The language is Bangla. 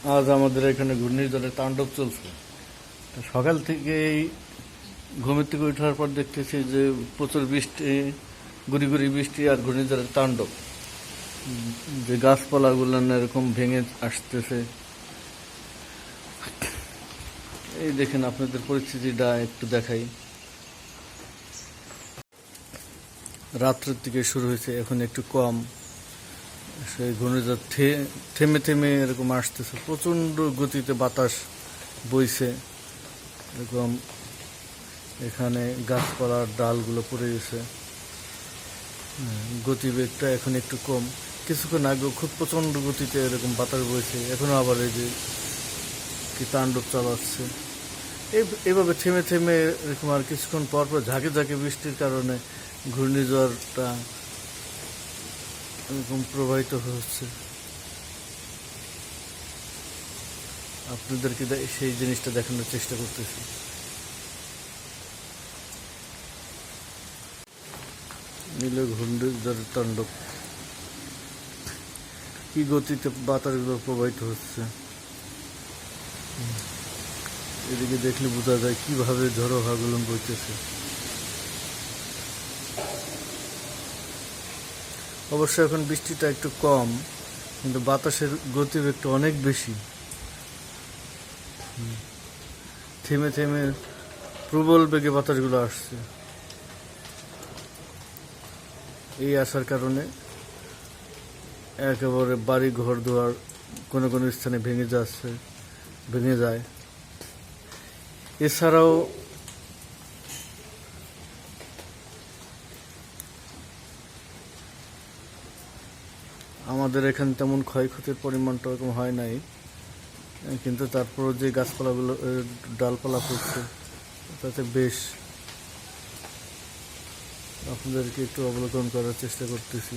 আজ আমাদের এখানে ঘূর্ণিঝড়ের তাণ্ডব চলছে। তো সকাল থেকেই ঘুমের থেকে ওঠার পর দেখতেছি যে প্রচুর বৃষ্টি, গুড়ি গুড়ি বৃষ্টি আর ঘূর্ণিঝড়ের তাণ্ডব। যে গাছপালাগুলো এরকম ভেঙে আসতেছে। এই দেখেন, আপনাদের পরিস্থিতিটা একটু দেখাই। রাত্রের থেকে শুরু হয়েছে, এখন একটু কম। সেই ঘূর্ণিঝড় থেমে থেমে এরকম আসতেছে, প্রচণ্ড গতিতে বাতাস বইছে এরকম। এখানে গাছপালার ডালগুলো পড়ে গেছে। গতিবেগটা এখন একটু কম। কিছুক্ষণ আগে খুব প্রচণ্ড গতিতে এরকম বাতাস বইছে, এখনো আবার এই যে কি তাণ্ডব চালাচ্ছে। এভাবে থেমে থেমে এরকম আর কিছুক্ষণ পর পর ঝাঁকে ঝাঁকে বৃষ্টির কারণে ঘূর্ণিঝড়টা এরকম প্রবাহিত হচ্ছে। আপনাদেরকে সেই জিনিসটা দেখানোর চেষ্টা করতেছি। নীল ঘূর্ণিঝড়ের তাণ্ডব, কি গতিতে বাতাসগুলো প্রবাহিত হচ্ছে। এদিকে দেখলে বোঝা যায় কিভাবে ঝড়ো হাওয়াগুলো বইতেছে। অবশ্য এখন বৃষ্টিটা একটু কম, কিন্তু বাতাসের গতিবেগটা অনেক বেশি। থেমে থেমে প্রবল বেগে বাতাসগুলো আসছে। এই আসার কারণে একেবারে বাড়ি ঘর দুয়ার কোনো কোনো স্থানে ভেঙে যায়। এছাড়াও আমাদের এখানে তেমন ক্ষয়ক্ষতির পরিমাণটা ওরকম হয় নাই, কিন্তু তারপরও যে গাছপালাগুলো ডালপালা পড়ছে তাতে বেশ আপনাদেরকে একটু অবলোকন করার চেষ্টা করতেছি।